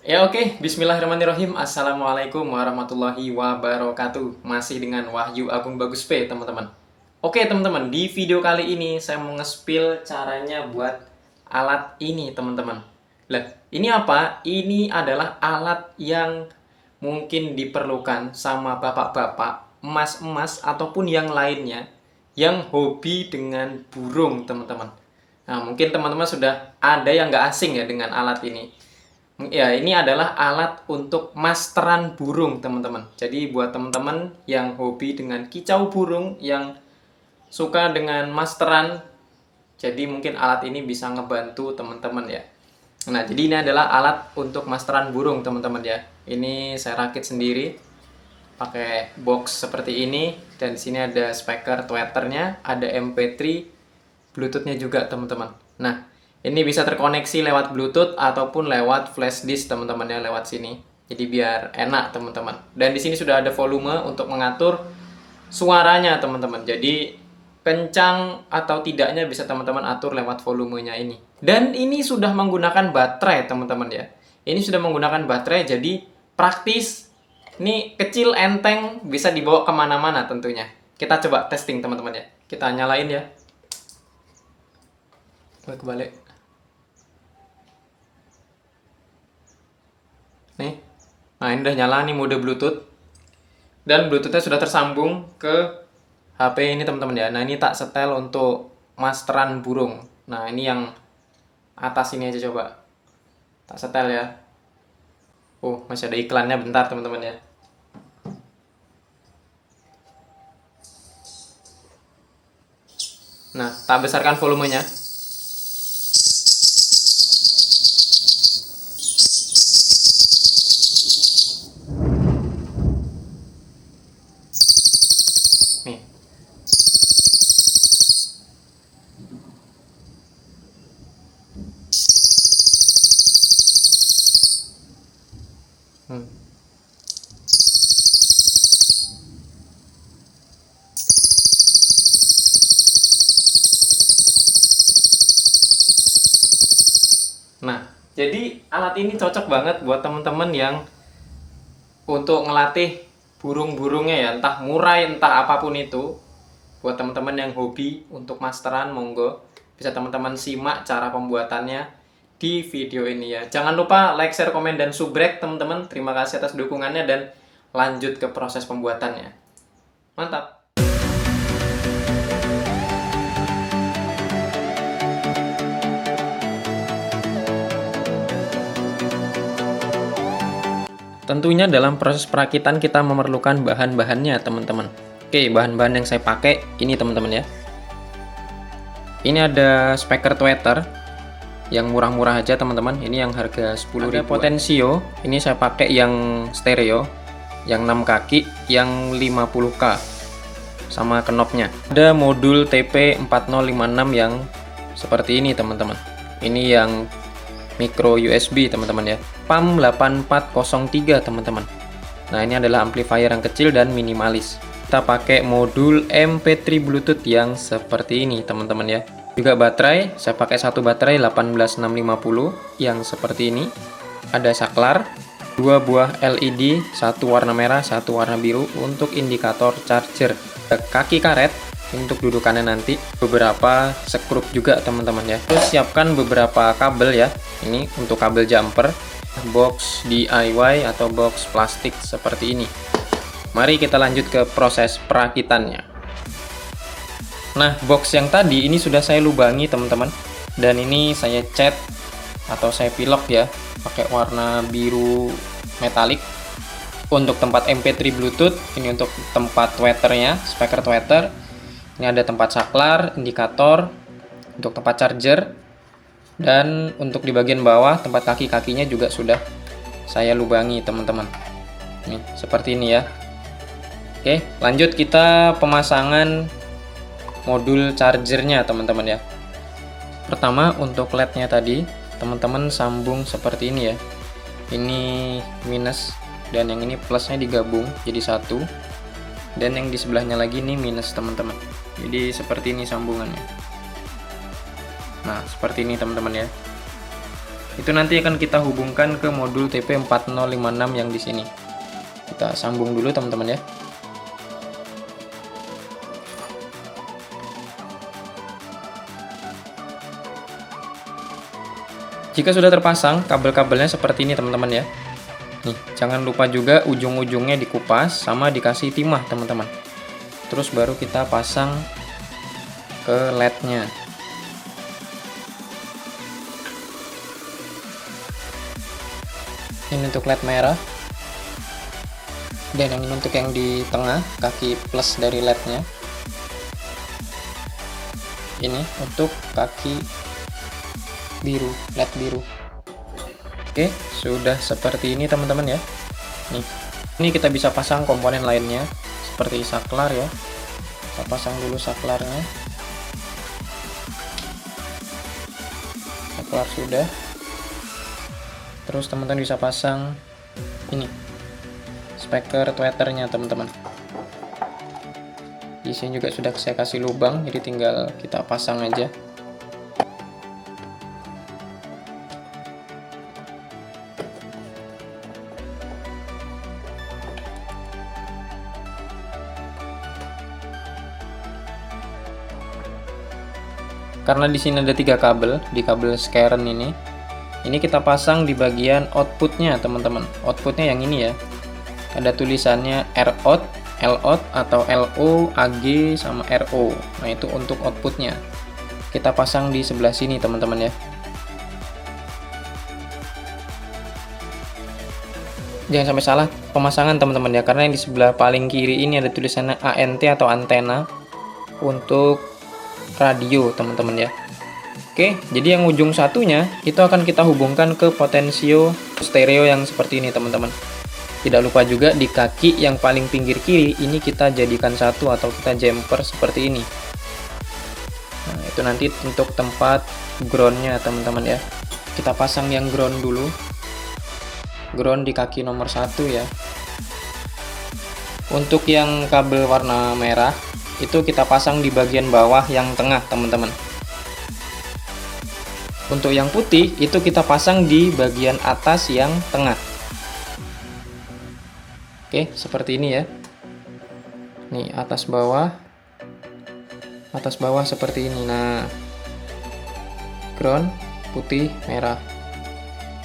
Ya oke, Bismillahirrahmanirrahim. Assalamualaikum warahmatullahi wabarakatuh. Masih dengan Wahyu Agung Bagus P, teman-teman. Oke, teman-teman, di video kali ini saya mau nge-spill caranya buat alat ini, teman-teman. Lah, ini apa? Ini adalah alat yang mungkin diperlukan sama bapak-bapak, emas-emas, ataupun yang lainnya yang hobi dengan burung, teman-teman. Nah, mungkin teman-teman sudah ada yang nggak asing ya dengan alat ini. Ya, ini adalah alat untuk masteran burung, teman-teman. Jadi buat teman-teman yang hobi dengan kicau burung, yang suka dengan masteran, jadi mungkin alat ini bisa ngebantu teman-teman ya. Nah, jadi ini adalah alat untuk masteran burung, teman-teman ya. Ini saya rakit sendiri pakai box seperti ini, dan di sini ada speaker tweeternya, ada MP3, Bluetooth-nya juga, teman-teman. Nah, ini bisa terkoneksi lewat Bluetooth ataupun lewat flash disk, teman-teman ya, lewat sini. Jadi biar enak, teman-teman. Dan di sini sudah ada volume untuk mengatur suaranya, teman-teman. Jadi kencang atau tidaknya bisa teman-teman atur lewat volumenya ini. Dan ini sudah menggunakan baterai, teman-teman ya. Ini sudah menggunakan baterai, jadi praktis. Ini kecil, enteng, bisa dibawa kemana-mana tentunya. Kita coba testing, teman-teman ya. Kita nyalain ya. Kebalik. Nih. Nah, ini udah nyala nih mode Bluetooth. Dan Bluetooth-nya sudah tersambung ke HP ini, teman-teman ya. Nah, ini tak setel untuk masteran burung. Nah, ini yang atas ini aja coba. Tak setel ya. Oh, masih ada iklannya, bentar teman-teman ya. Nah, tak besarkan volumenya. Nih. Hmm. Nah, jadi alat ini cocok banget buat teman-teman yang untuk ngelatih burung-burungnya ya, entah murai, entah apapun itu. Buat teman-teman yang hobi untuk masteran, monggo bisa teman-teman simak cara pembuatannya di video ini ya. Jangan lupa like, share, komen, dan subrek, teman-teman. Terima kasih atas dukungannya dan lanjut ke proses pembuatannya. Mantap! Tentunya dalam proses perakitan kita memerlukan bahan-bahannya, teman-teman. Oke, bahan-bahan yang saya pakai ini, teman-teman ya. Ini ada speaker tweeter yang murah-murah aja, teman-teman. Ini yang harga 10.000. Ada potensio, ini saya pakai yang stereo, yang 6 kaki, yang 50K sama knopnya. Ada modul TP4056 yang seperti ini, teman-teman. Ini yang micro USB, teman-teman ya. PAM 8403, teman-teman. Nah, ini adalah amplifier yang kecil dan minimalis. Kita pakai modul MP3 Bluetooth yang seperti ini, teman-teman ya. Juga baterai, saya pakai satu baterai 18650 yang seperti ini. Ada saklar, 2 buah LED, satu warna merah, satu warna biru untuk indikator charger. Kaki karet untuk dudukannya nanti, beberapa skrup juga, teman-teman ya. Terus siapkan beberapa kabel ya. Ini untuk kabel jumper, box DIY atau box plastik seperti ini. Mari kita lanjut ke proses perakitannya. Nah, box yang tadi ini sudah saya lubangi, teman-teman. Dan ini saya cat atau saya pilok ya, pakai warna biru metalik. Untuk tempat MP3 Bluetooth, ini untuk tempat tweeternya, speaker tweeter. Ini ada tempat saklar, indikator, untuk tempat charger. Dan untuk di bagian bawah, tempat kaki-kakinya juga sudah saya lubangi, teman-teman. Nih, seperti ini ya. Oke, lanjut kita pemasangan modul chargernya, teman-teman ya. Pertama, untuk LED-nya tadi, teman-teman sambung seperti ini ya. Ini minus, dan yang ini plusnya digabung jadi satu. Dan yang di sebelahnya lagi ini minus, teman-teman. Jadi seperti ini sambungannya. Nah, seperti ini, teman-teman ya. Itu nanti akan kita hubungkan ke modul TP4056 yang di sini. Kita sambung dulu teman-teman ya. Jika sudah terpasang, kabel-kabelnya seperti ini teman-teman ya. Nih, jangan lupa juga ujung-ujungnya dikupas sama dikasih timah teman-teman. Terus baru kita pasang ke LED-nya. Ini untuk LED merah. Dan yang ini untuk yang di tengah, kaki plus dari LED-nya. Ini untuk kaki biru, LED biru. Oke, sudah seperti ini teman-teman ya. Nih, ini kita bisa pasang komponen lainnya seperti saklar ya. Kita pasang dulu saklarnya. Saklar sudah. Terus teman-teman bisa pasang ini speaker tweeternya teman-teman. Di sini juga sudah saya kasih lubang, jadi tinggal kita pasang aja. Karena di sini ada 3 kabel, di kabel Skaren ini kita pasang di bagian outputnya teman-teman. Outputnya yang ini ya, ada tulisannya ROUT, LOUT atau LO, AG sama RO. Nah itu untuk outputnya. Kita pasang di sebelah sini teman-teman ya. Jangan sampai salah pemasangan teman-teman ya, karena yang di sebelah paling kiri ini ada tulisannya ANT atau antena untuk radio teman-teman ya. Oke, jadi yang ujung satunya itu akan kita hubungkan ke potensio stereo yang seperti ini teman-teman. Tidak lupa juga di kaki yang paling pinggir kiri ini kita jadikan satu atau kita jumper seperti ini. Nah, itu nanti untuk tempat groundnya teman-teman ya. Kita pasang yang ground dulu. Ground di kaki nomor 1 ya. Untuk yang kabel warna merah itu kita pasang di bagian bawah yang tengah teman-teman. Untuk yang putih itu kita pasang di bagian atas yang tengah. Oke, seperti ini ya. Nih, atas bawah seperti ini. Nah, ground putih merah.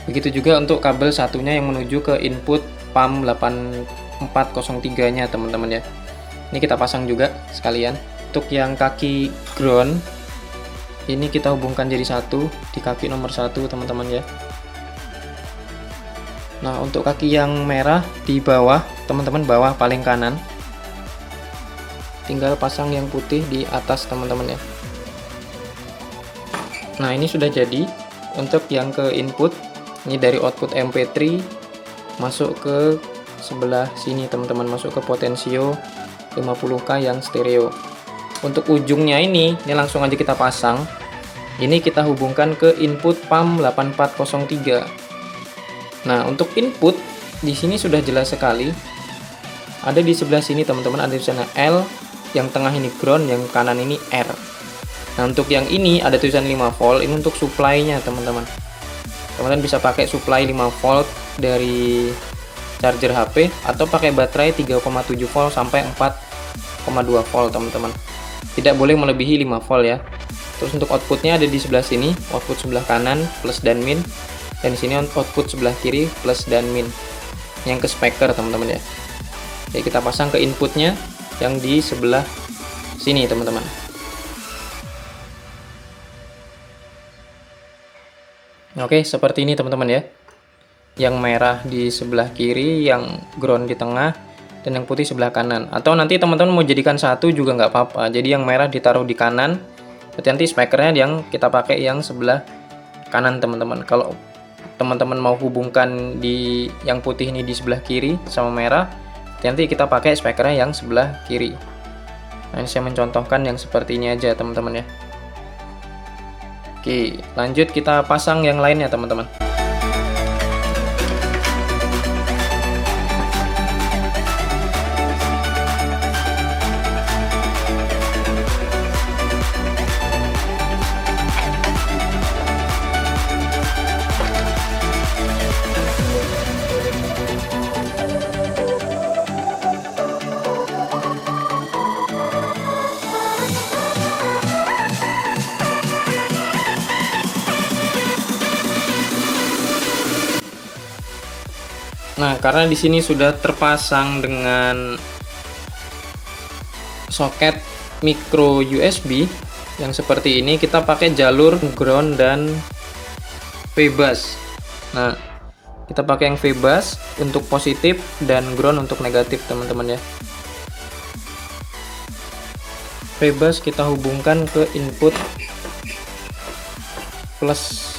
Begitu juga untuk kabel satunya yang menuju ke input PAM 8403 nya teman-teman ya. Ini kita pasang juga sekalian. Untuk yang kaki ground ini kita hubungkan jadi satu di kaki nomor 1 teman-teman ya. Nah untuk kaki yang merah di bawah teman-teman, bawah paling kanan, tinggal pasang yang putih di atas teman-teman ya. Nah ini sudah jadi. Untuk yang ke input, ini dari output MP3 masuk ke sebelah sini teman-teman, masuk ke potensio 50K yang stereo. Untuk ujungnya ini langsung aja kita pasang. Ini kita hubungkan ke input PAM 8403. Nah, untuk input di sini sudah jelas sekali. Ada di sebelah sini teman-teman, ada di sana L, yang tengah ini ground, yang kanan ini R. Nah, untuk yang ini ada tulisan 5 volt, ini untuk supply-nya teman-teman. Teman-teman bisa pakai supply 5 volt dari charger HP atau pakai baterai 3,7 volt sampai 4,2 volt teman-teman. Tidak boleh melebihi 5 volt ya. Terus untuk outputnya ada di sebelah sini, output sebelah kanan plus dan min, dan di sini output sebelah kiri plus dan min. Yang ke speaker teman-teman ya. Jadi kita pasang ke inputnya yang di sebelah sini teman-teman. Oke, seperti ini teman-teman ya. Yang merah di sebelah kiri, yang ground di tengah, dan yang putih sebelah kanan. Atau nanti teman-teman mau jadikan satu juga nggak apa-apa. Jadi yang merah ditaruh di kanan, berarti nanti speakernya yang kita pakai yang sebelah kanan teman-teman. Kalau teman-teman mau hubungkan di yang putih ini di sebelah kiri sama merah, nanti kita pakai speakernya yang sebelah kiri. Nah ini saya mencontohkan yang seperti ini aja teman-teman ya. Oke, lanjut kita pasang yang lainnya teman-teman. Nah, karena di sini sudah terpasang dengan soket micro USB yang seperti ini, kita pakai jalur ground dan V-bus. Nah, kita pakai yang V-bus untuk positif dan ground untuk negatif, teman-teman ya. V-bus kita hubungkan ke input plus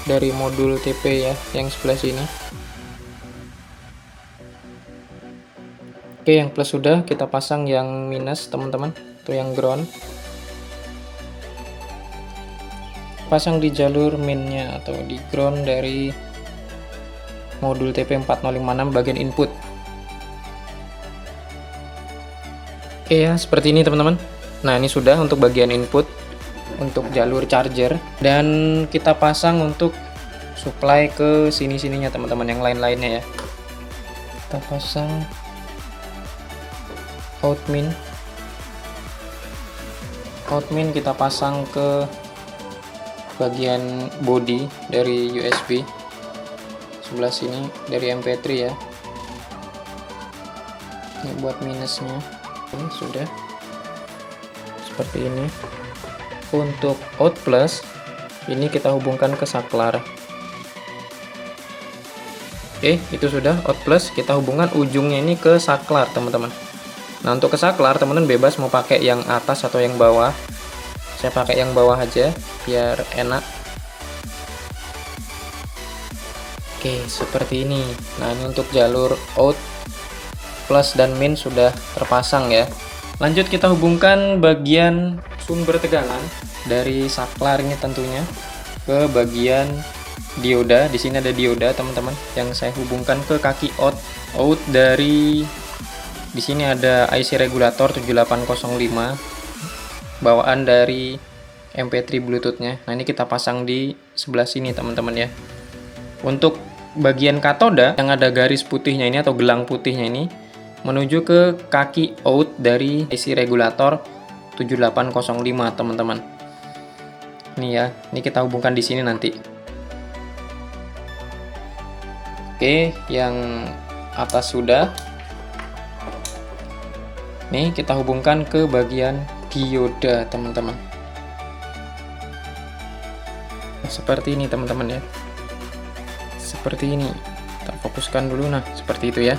dari modul TP ya, yang sebelah sini. Oke, yang plus sudah, kita pasang yang minus, teman-teman, itu yang ground. Pasang di jalur minnya atau di ground dari modul TP4056 bagian input. Oke ya, seperti ini teman-teman. Nah, ini sudah untuk bagian input untuk jalur charger, dan kita pasang untuk supply ke sini-sininya teman-teman, yang lain-lainnya ya. Kita pasang outmin kita pasang ke bagian body dari USB sebelah sini dari MP3 ya. Ini buat minusnya, ini sudah seperti ini. Untuk out plus ini kita hubungkan ke saklar. Oke, itu sudah out plus, kita hubungkan ujungnya ini ke saklar teman-teman. Nah, untuk ke saklar teman-teman bebas mau pakai yang atas atau yang bawah. Saya pakai yang bawah aja biar enak. Oke, seperti ini. Nah, ini untuk jalur out plus dan min sudah terpasang ya. Lanjut kita hubungkan bagian sumber tegangan dari saklar ini tentunya ke bagian dioda. Di sini ada dioda teman-teman yang saya hubungkan ke kaki out dari. Di sini ada IC regulator 7805 bawaan dari MP3 Bluetooth-nya. Nah, ini kita pasang di sebelah sini teman-teman ya. Untuk bagian katoda yang ada garis putihnya ini atau gelang putihnya ini menuju ke kaki out dari IC regulator 7805 teman-teman. Ini ya, ini kita hubungkan di sini nanti. Oke, yang atas sudah. Nih, kita hubungkan ke bagian dioda, teman-teman. Seperti ini, teman-teman ya. Seperti ini. Kita fokuskan dulu, nah, seperti itu ya.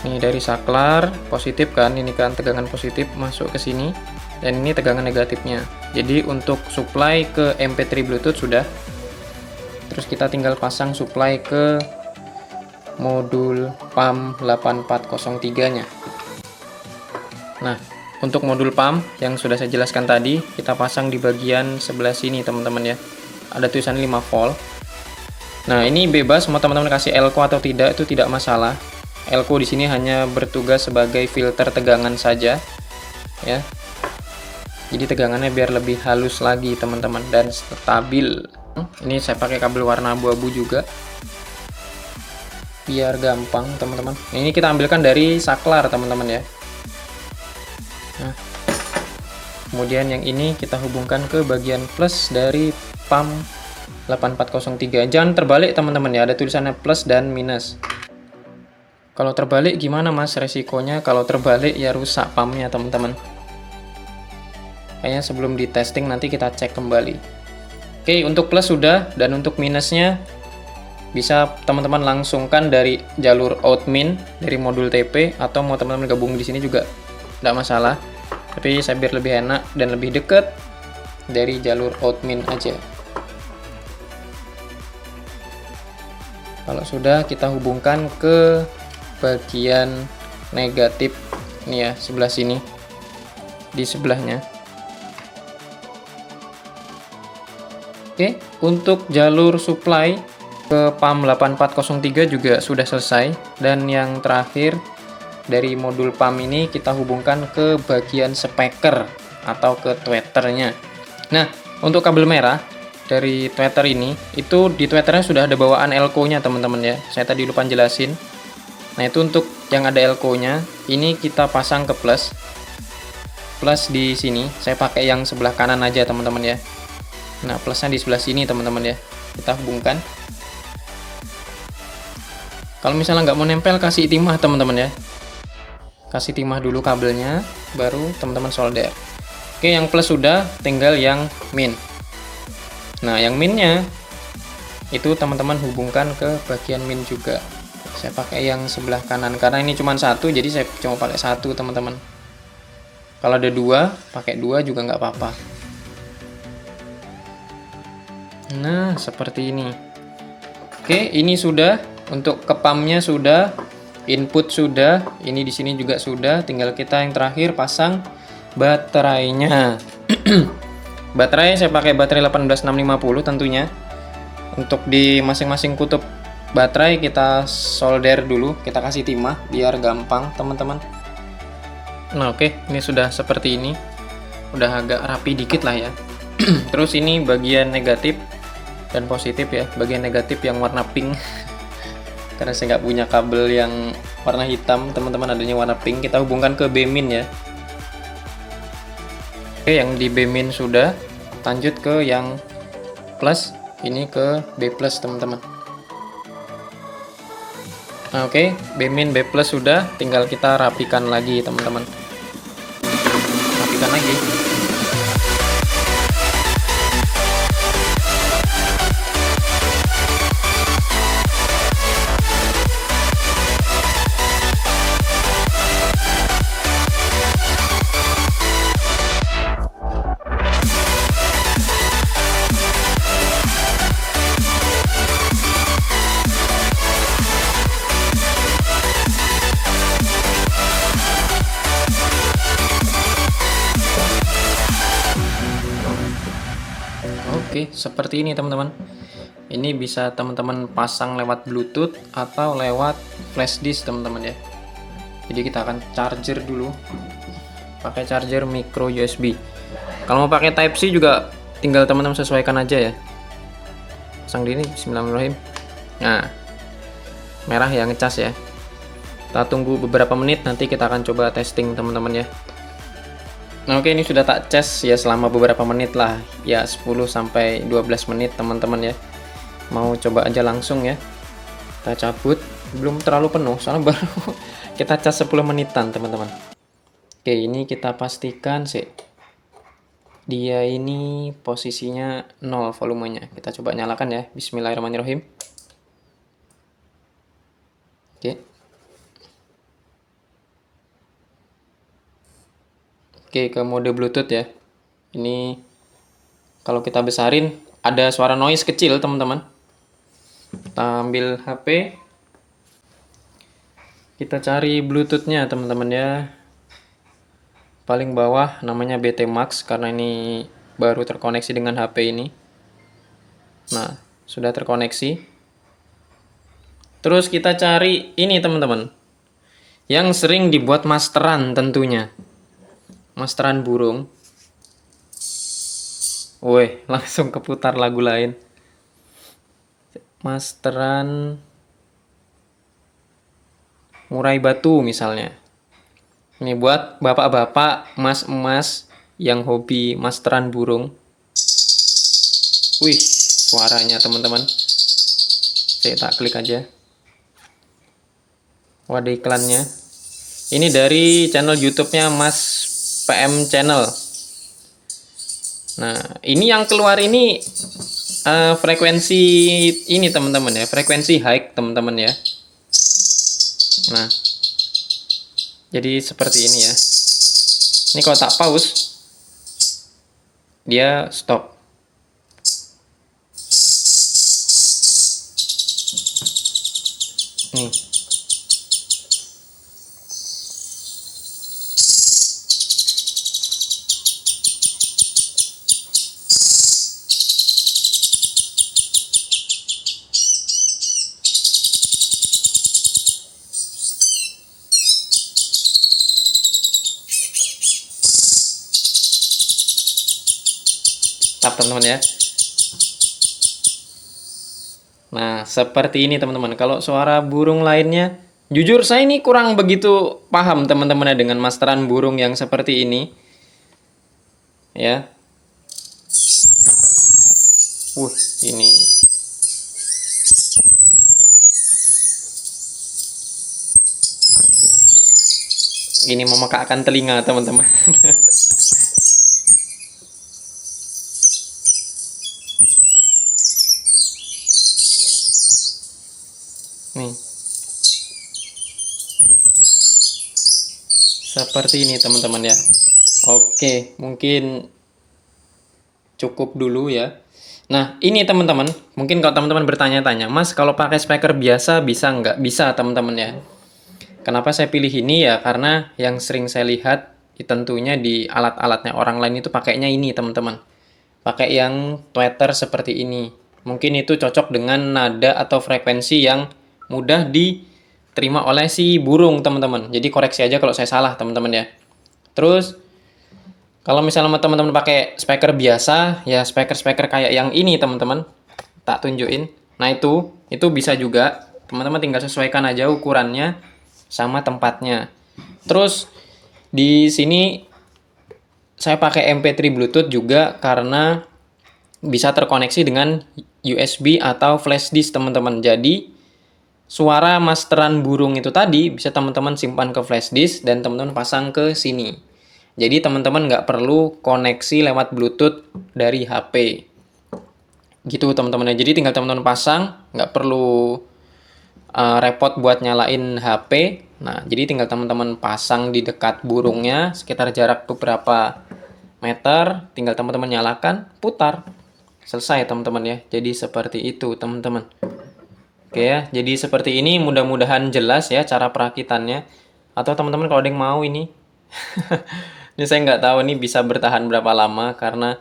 Ini dari saklar, positif kan, ini kan tegangan positif masuk ke sini. Dan ini tegangan negatifnya. Jadi, untuk supply ke MP3 Bluetooth sudah. Terus kita tinggal pasang supply ke modul PAM 8403-nya. Nah, untuk modul PAM yang sudah saya jelaskan tadi, kita pasang di bagian sebelah sini teman-teman ya. Ada tulisan 5 volt. Nah, ini bebas mau teman-teman kasih elko atau tidak, itu tidak masalah. Elko di sini hanya bertugas sebagai filter tegangan saja ya. Jadi tegangannya biar lebih halus lagi teman-teman dan stabil. Ini saya pakai kabel warna abu-abu juga. Biar gampang teman-teman. Nah, ini kita ambilkan dari saklar teman-teman ya. Nah, kemudian yang ini kita hubungkan ke bagian plus dari PAM 8403. Jangan terbalik teman-teman ya, ada tulisannya plus dan minus. Kalau terbalik gimana mas resikonya? Kalau terbalik ya rusak PAM-nya teman-teman. Kayaknya sebelum di testing nanti kita cek kembali. Oke, untuk plus sudah, dan untuk minusnya bisa teman-teman langsungkan dari jalur outmin dari modul TP, atau mau teman-teman gabung di sini juga tidak masalah, tapi saya biar lebih enak dan lebih dekat dari jalur outmin aja. Kalau sudah, kita hubungkan ke bagian negatif ini ya, sebelah sini, di sebelahnya. Oke, untuk jalur supply ke PAM 8403 juga sudah selesai, dan yang terakhir dari modul PAM ini kita hubungkan ke bagian speaker atau ke tweeternya. Nah, untuk kabel merah dari tweeter ini, itu di tweeternya sudah ada bawaan elko-nya teman-teman ya. Saya tadi lupa jelasin. Nah, itu untuk yang ada elko-nya, ini kita pasang ke plus. Plus di sini, saya pakai yang sebelah kanan aja teman-teman ya. Nah, plusnya di sebelah sini teman-teman ya. Kita hubungkan. Kalau misalnya nggak mau nempel, kasih timah teman-teman ya. Kasih timah dulu kabelnya, baru teman-teman solder. Oke, yang plus sudah, tinggal yang min. Nah, yang minnya itu teman-teman hubungkan ke bagian min juga. Saya pakai yang sebelah kanan karena ini cuma satu, jadi saya cuma pakai satu teman-teman. Kalau ada dua, pakai dua juga nggak apa-apa. Nah, seperti ini. Oke, ini sudah. Untuk ke pumpnya sudah, input sudah, ini di sini juga sudah. Tinggal kita yang terakhir pasang baterainya. Baterai saya pakai baterai 18650 tentunya. Untuk di masing-masing kutub baterai kita solder dulu, kita kasih timah biar gampang teman-teman. Nah, oke, ini sudah seperti ini. Udah agak rapi dikit lah ya. Terus ini bagian negatif dan positif ya. Bagian negatif yang warna pink. Karena saya nggak punya kabel yang warna hitam, teman-teman, adanya warna pink. Kita hubungkan ke B-min ya. Oke, yang di B-min sudah. Lanjut ke yang plus. Ini ke B plus teman-teman. Nah, oke, B-min B plus sudah, tinggal kita rapikan lagi teman-teman. Rapikan lagi. Oke, seperti ini teman-teman. Ini bisa teman-teman pasang lewat Bluetooth atau lewat flash disk teman-teman ya. Jadi kita akan charger dulu. Pakai charger micro USB. Kalau mau pakai Type C juga tinggal teman-teman sesuaikan aja ya. Pasang di ini, bismillahirrahmanirrahim. Nah, merah ya, ngecas ya. Kita tunggu beberapa menit, nanti kita akan coba testing teman-teman ya. Nah, oke, ini sudah tak cas ya selama beberapa menit lah, ya 10-12 menit teman-teman ya. Mau coba aja langsung ya. Kita cabut, belum terlalu penuh soalnya baru kita cas 10 menitan teman-teman. Oke, ini kita pastikan sih. Dia ini posisinya 0 volumenya. Kita coba nyalakan ya. Bismillahirrahmanirrahim. Oke. Oke, ke mode Bluetooth ya. Ini kalau kita besarin ada suara noise kecil, teman-teman. Kita ambil HP. Kita cari Bluetooth-nya, teman-teman ya. Paling bawah namanya BT Max karena ini baru terkoneksi dengan HP ini. Nah, sudah terkoneksi. Terus kita cari ini, teman-teman. Yang sering dibuat masteran tentunya. Masteran burung. Woi, langsung keputar lagu lain. Masteran murai batu misalnya. Ini buat bapak-bapak, emas-emas yang hobi masteran burung. Wih, suaranya teman-teman. Saya tak klik aja. Wadah iklannya. Ini dari channel YouTube-nya Mas PM Channel. Nah, ini yang keluar ini frekuensi ini teman-teman ya, frekuensi high teman-teman ya. Nah, jadi seperti ini ya. Ini kalau tak pause, dia stop. Nih. Tap teman-teman ya. Nah, seperti ini teman-teman. Kalau suara burung lainnya, jujur saya ini kurang begitu paham teman-teman ya dengan masteran burung yang seperti ini. Ya. Ini. Ini memekakkan telinga, teman-teman. Nih, seperti ini teman-teman ya. Oke, mungkin cukup dulu ya. Nah, ini teman-teman, mungkin kalau teman-teman bertanya-tanya, Mas, kalau pakai speaker biasa bisa nggak? Bisa, teman-teman ya. Kenapa saya pilih ini ya? Karena yang sering saya lihat tentunya di alat-alatnya orang lain itu pakainya ini, teman-teman. Pakai yang tweeter seperti ini. Mungkin itu cocok dengan nada atau frekuensi yang mudah diterima oleh si burung, teman-teman. Jadi koreksi aja kalau saya salah, teman-teman ya. Terus kalau misalnya teman-teman pakai speaker biasa, ya speaker-speaker kayak yang ini, teman-teman. Tak tunjukin. Nah, itu bisa juga. Teman-teman tinggal sesuaikan aja ukurannya sama tempatnya. Terus di sini saya pakai MP3 Bluetooth juga karena bisa terkoneksi dengan USB atau flash disk, teman-teman. Jadi suara masteran burung itu tadi bisa teman-teman simpan ke flash disk dan teman-teman pasang ke sini. Jadi teman-teman nggak perlu koneksi lewat Bluetooth dari HP. Gitu teman-teman. Jadi tinggal teman-teman pasang, nggak perlu repot buat nyalain HP. Nah, jadi tinggal teman-teman pasang di dekat burungnya, sekitar jarak beberapa meter, tinggal teman-teman nyalakan, putar. Selesai teman-teman ya. Jadi seperti itu teman-teman. Oke ya, jadi seperti ini mudah-mudahan jelas ya cara perakitannya. Atau teman-teman kalau ada yang mau ini. Ini saya nggak tahu ini bisa bertahan berapa lama karena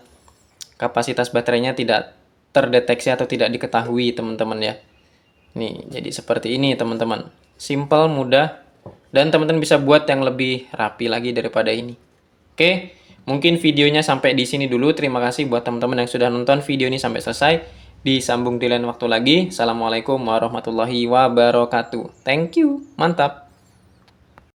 kapasitas baterainya tidak terdeteksi atau tidak diketahui teman-teman ya. Nih, jadi seperti ini teman-teman. Simple, mudah, dan teman-teman bisa buat yang lebih rapi lagi daripada ini. Oke, mungkin videonya sampai di sini dulu. Terima kasih buat teman-teman yang sudah nonton video ini sampai selesai. Disambung di lain waktu lagi. Assalamualaikum warahmatullahi wabarakatuh. Thank you. Mantap.